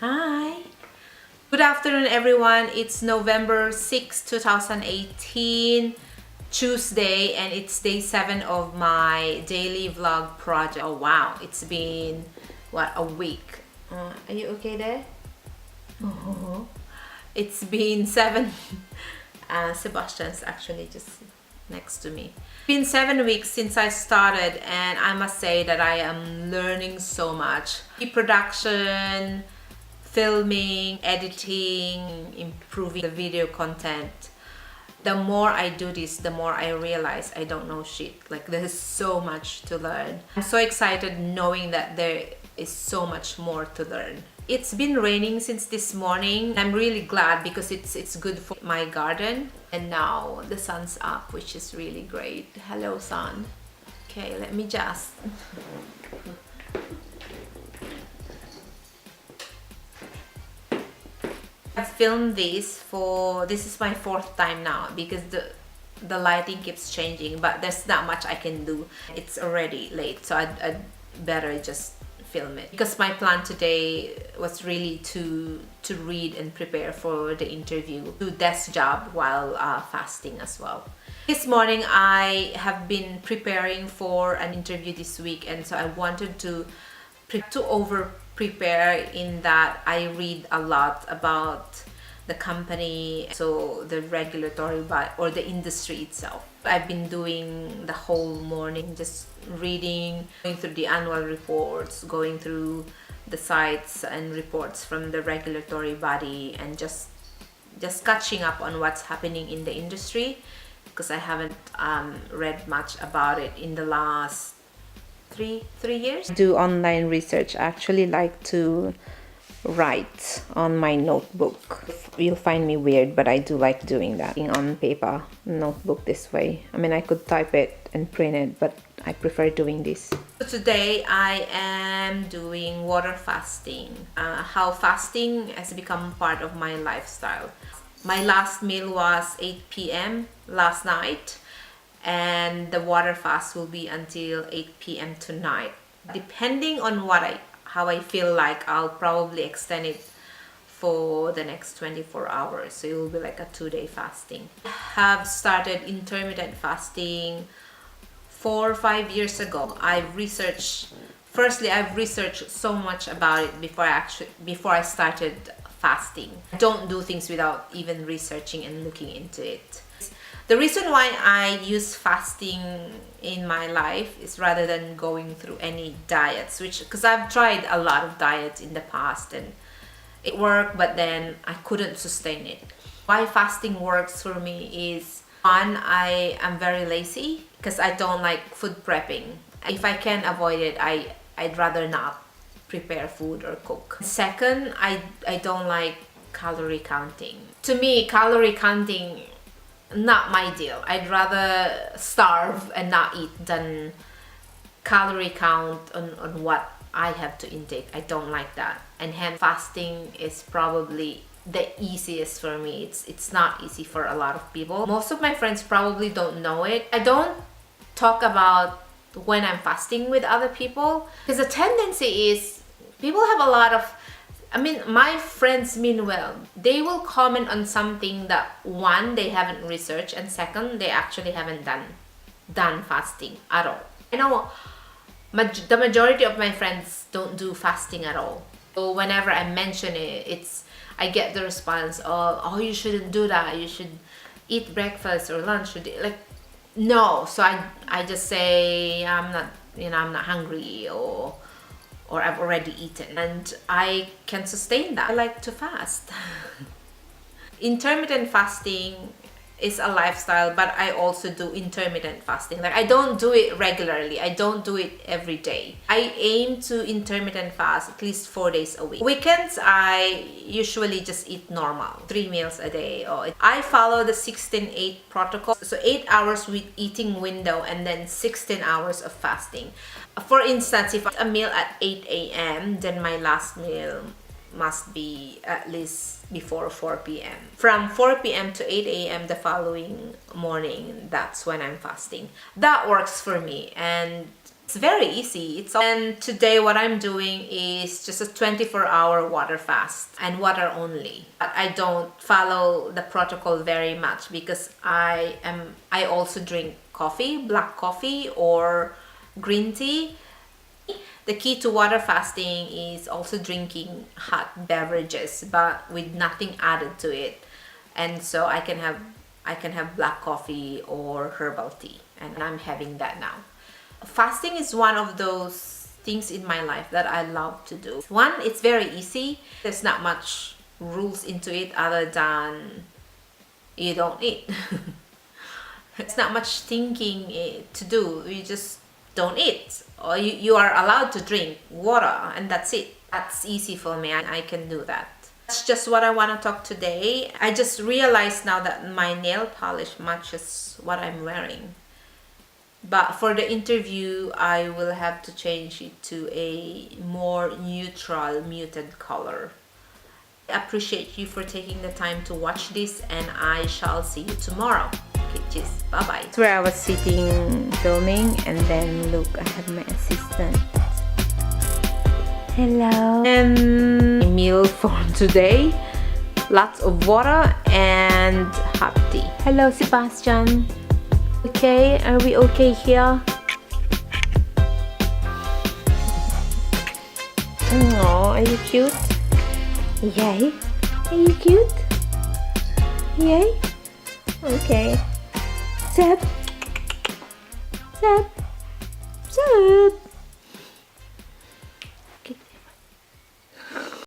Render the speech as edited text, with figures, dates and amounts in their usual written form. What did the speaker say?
Hi. Good afternoon, everyone. It's November 6, 2018, Tuesday, and it's day 7 of my daily vlog project. Oh, wow. It's been, what, a week. Are you okay there? Oh. It's been 7. Sebastian's actually just next to me. It's been 7 weeks since I started, and I must say that I am learning so much. Production, filming, editing, improving the video content. The more I do this, the more I realize I don't know shit. Like, there's so much to learn. I'm so excited knowing that there is so much more to learn. It's been raining since this morning. I'm really glad because it's good for my garden. And now the sun's up, which is really great. Hello, sun. Okay, let me just... I filmed this is my 4th time now because the lighting keeps changing, but there's not much I can do. It's already late, so I'd better just film it because my plan today was really to read and prepare for the interview, do desk job while fasting as well. This morning I have been preparing for an interview this week, and so I wanted to over prepare in that I read a lot about the company, so the regulatory body or the industry itself. I've been doing the whole morning just reading, going through the annual reports, going through the sites and reports from the regulatory body, and just catching up on what's happening in the industry because I haven't read much about it in the last three years. Do online research. I actually like to write on my notebook. You'll find me weird, but I do like doing that on paper notebook this way. I mean, I could type it and print it, but I prefer doing this. So today I am doing water fasting. How fasting has become part of my lifestyle. My last meal was 8 p.m. last night, and the water fast will be until 8 p.m. tonight. Depending on how I feel like, I'll probably extend it for the next 24 hours. So it will be like a 2-day fasting. I have started intermittent fasting 4 or 5 years ago. I've researched so much about it before I started fasting. I don't do things without even researching and looking into it. The reason why I use fasting in my life is rather than going through any diets, because I've tried a lot of diets in the past and it worked, but then I couldn't sustain it. Why fasting works for me is, one, I am very lazy because I don't like food prepping. If I can avoid it, I'd rather not prepare food or cook. Second, I don't like calorie counting. To me, calorie counting, not my deal. I'd rather starve and not eat than calorie count on what I have to intake. I don't like that, and hence fasting is probably the easiest for me. It's not easy for a lot of people. Most of my friends probably don't know it. I don't talk about when I'm fasting with other people because the tendency is people have a lot of, my friends mean well. They will comment on something that, one, they haven't researched, and second, they actually haven't done fasting at all. I know the majority of my friends don't do fasting at all. So whenever I mention it, I get the response, oh, you shouldn't do that. You should eat breakfast or lunch. No. So I just say I'm not hungry, or I've already eaten, and I can sustain that. I like to fast. Intermittent fasting is a lifestyle, but I also do intermittent fasting. Like, I don't do it regularly. I don't do it every day. I aim to intermittent fast at least 4 days a week. Weekends, I usually just eat normal, 3 meals a day. I follow the 16-8 protocol. So 8 hours with eating window and then 16 hours of fasting. For instance, if a meal at 8 a.m., then my last meal must be at least before 4 p.m. From 4 p.m. to 8 a.m. the following morning, that's when I'm fasting. That works for me, and It's very easy. And today what I'm doing is just a 24-hour water fast and water only. But I don't follow the protocol very much because I also drink coffee, black coffee or green tea. The key to water fasting is also drinking hot beverages but with nothing added to it. And so I can have black coffee or herbal tea, and I'm having that now. Fasting is one of those things in my life that I love to do. One, it's very easy. There's not much rules into it other than you don't eat. It's not much thinking to do. You just don't eat. Or you are allowed to drink water and that's it. That's easy for me. I can do that. That's just what I want to talk today. I just realized now that my nail polish matches what I'm wearing. But for the interview, I will have to change it to a more neutral, muted color. I appreciate you for taking the time to watch this, and I shall see you tomorrow. Okay, cheers. Bye-bye. That's where I was sitting filming, and then look, I have my assistant. Hello. And meal for today. Lots of water and hot tea. Hello, Sebastian. Okay, are we okay here? Oh, are you cute? Yay. Are you cute? Yay. Okay. Zap. Zap. Zap.